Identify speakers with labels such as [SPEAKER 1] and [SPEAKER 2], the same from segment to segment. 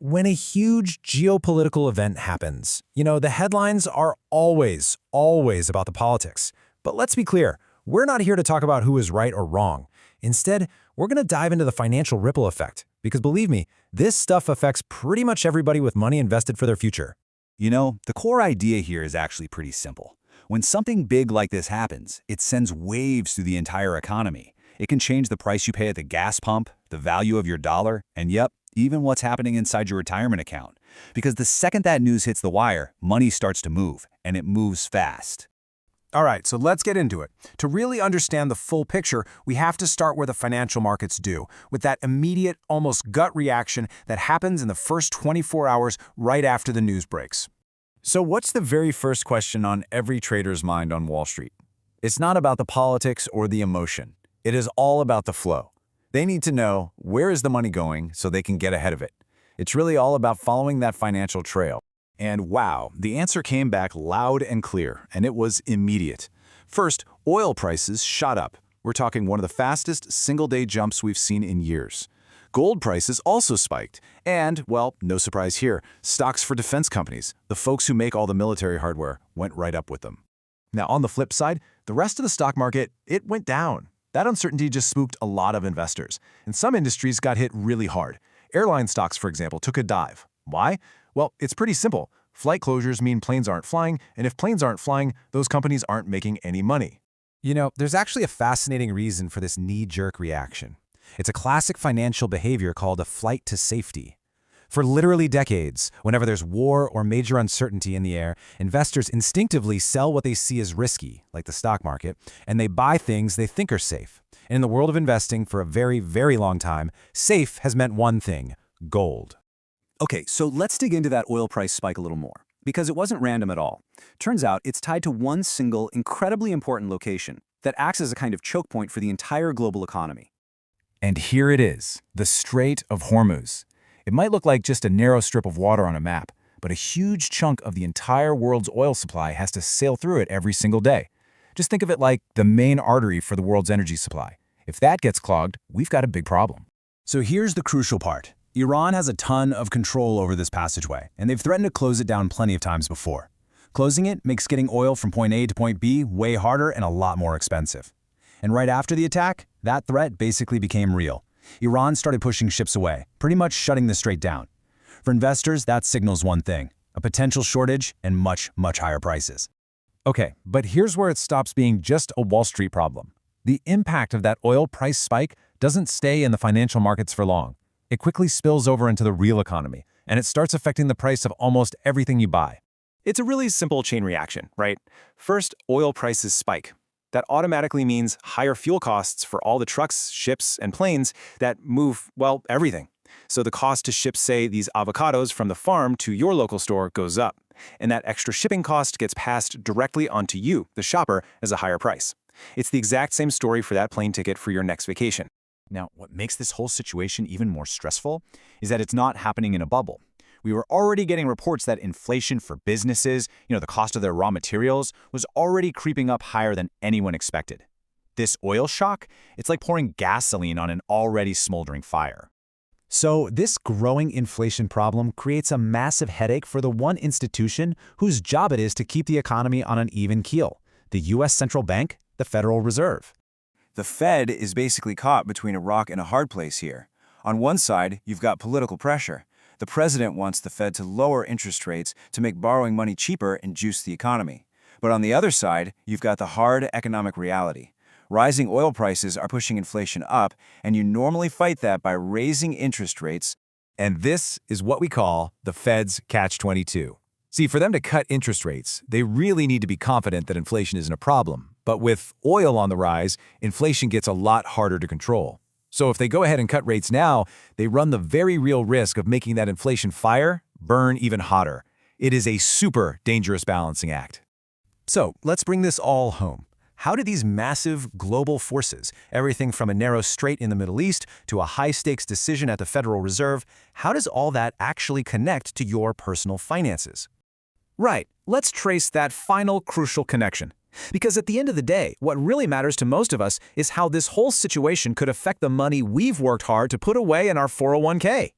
[SPEAKER 1] When a huge geopolitical event happens, the headlines are always about the politics. But let's be clear, we're not here to talk about who is right or wrong. Instead, we're going to dive into the financial ripple effect. Because believe me, this stuff affects pretty much everybody with money invested for their future.
[SPEAKER 2] The core idea here is actually pretty simple. When something big like this happens, it sends waves through the entire economy. It can change the price you pay at the gas pump, the value of your dollar, and yep, even what's happening inside your retirement account. Because the second that news hits the wire, money starts to move, and it moves fast.
[SPEAKER 1] All right, so let's get into it. To really understand the full picture, we have to start where the financial markets do, with that immediate, almost gut reaction that happens in the first 24 hours right after the news breaks.
[SPEAKER 2] So what's the very first question on every trader's mind on Wall Street? It's not about the politics or the emotion. It is all about the flow. They need to know where is the money going so they can get ahead of it. It's really all about following that financial trail. And wow, the answer came back loud and clear, and it was immediate. First, oil prices shot up. We're talking one of the fastest single-day jumps we've seen in years. Gold prices also spiked. And, well, no surprise here, stocks for defense companies, the folks who make all the military hardware, went right up with them.
[SPEAKER 1] Now, on the flip side, the rest of the stock market, it went down. That uncertainty just spooked a lot of investors, and some industries got hit really hard. Airline stocks, for example, took a dive. Why? Well, it's pretty simple. Flight closures mean planes aren't flying, and if planes aren't flying, those companies aren't making any money. There's actually a fascinating reason for this knee-jerk reaction. It's a classic financial behavior called a flight to safety. For literally decades, whenever there's war or major uncertainty in the air, investors instinctively sell what they see as risky, like the stock market, and they buy things they think are safe. And in the world of investing, for a very long time, safe has meant one thing: gold.
[SPEAKER 2] Okay, so let's dig into that oil price spike a little more, because it wasn't random at all. Turns out it's tied to one single, incredibly important location that acts as a kind of choke point for the entire global economy. And here it is, the Strait of Hormuz. It might look like just a narrow strip of water on a map, but a huge chunk of the entire world's oil supply has to sail through it every single day. Just think of it like the main artery for the world's energy supply. If that gets clogged, we've got a big problem.
[SPEAKER 1] So here's the crucial part. Iran has a ton of control over this passageway, and they've threatened to close it down plenty of times before. Closing it makes getting oil from point A to point B way harder and a lot more expensive. And right after the attack, that threat basically became real. Iran started pushing ships away, pretty much shutting the strait down. For investors, that signals one thing: a potential shortage and much higher prices. Okay, but here's where it stops being just a Wall Street problem. The impact of that oil price spike doesn't stay in the financial markets for long. It quickly spills over into the real economy, and it starts affecting the price of almost everything you buy.
[SPEAKER 3] It's a really simple chain reaction, right? First, oil prices spike. That automatically means higher fuel costs for all the trucks, ships, and planes that move, well, everything. So the cost to ship, say, these avocados from the farm to your local store goes up. And that extra shipping cost gets passed directly onto you, the shopper, as a higher price. It's the exact same story for that plane ticket for your next vacation.
[SPEAKER 2] Now, what makes this whole situation even more stressful is that it's not happening in a bubble. We were already getting reports that inflation for businesses, the cost of their raw materials, was already creeping up higher than anyone expected. This oil shock, it's like pouring gasoline on an already smoldering fire.
[SPEAKER 1] So this growing inflation problem creates a massive headache for the one institution whose job it is to keep the economy on an even keel: the U.S. Central Bank, the Federal Reserve.
[SPEAKER 4] The Fed is basically caught between a rock and a hard place here. On one side, you've got political pressure. The president wants the Fed to lower interest rates to make borrowing money cheaper and juice the economy. But on the other side, you've got the hard economic reality. Rising oil prices are pushing inflation up, and you normally fight that by raising interest rates.
[SPEAKER 1] And this is what we call the Fed's catch-22. See, for them to cut interest rates, they really need to be confident that inflation isn't a problem. But with oil on the rise, inflation gets a lot harder to control. So if they go ahead and cut rates now, they run the very real risk of making that inflation fire burn even hotter. It is a super dangerous balancing act. So let's bring this all home. How do these massive global forces, everything from a narrow strait in the Middle East to a high-stakes decision at the Federal Reserve, how does all that actually connect to your personal finances?
[SPEAKER 3] Right, let's trace that final crucial connection. Because at the end of the day, what really matters to most of us is how this whole situation could affect the money we've worked hard to put away in our 401k.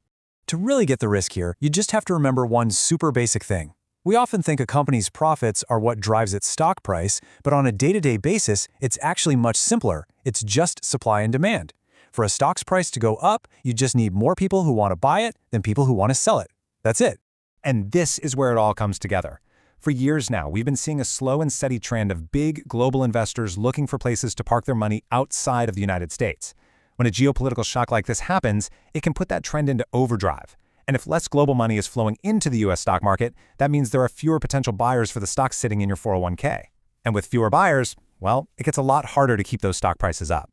[SPEAKER 2] To really get the risk here, you just have to remember one super basic thing. We often think a company's profits are what drives its stock price, but on a day-to-day basis, it's actually much simpler. It's just supply and demand. For a stock's price to go up, you just need more people who want to buy it than people who want to sell it. That's it.
[SPEAKER 3] And this is where it all comes together. For years now, we've been seeing a slow and steady trend of big global investors looking for places to park their money outside of the United States. When a geopolitical shock like this happens, it can put that trend into overdrive. And if less global money is flowing into the US stock market, that means there are fewer potential buyers for the stocks sitting in your 401k. And with fewer buyers, well, it gets a lot harder to keep those stock prices up.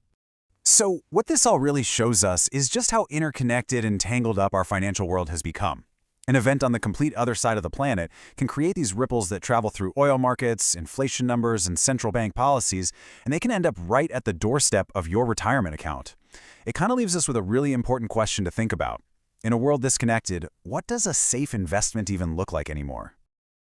[SPEAKER 2] So what this all really shows us is just how interconnected and tangled up our financial world has become. An event on the complete other side of the planet can create these ripples that travel through oil markets, inflation numbers, and central bank policies, and they can end up right at the doorstep of your retirement account. It kind of leaves us with a really important question to think about. In a world this connected, what does a safe investment even look like anymore?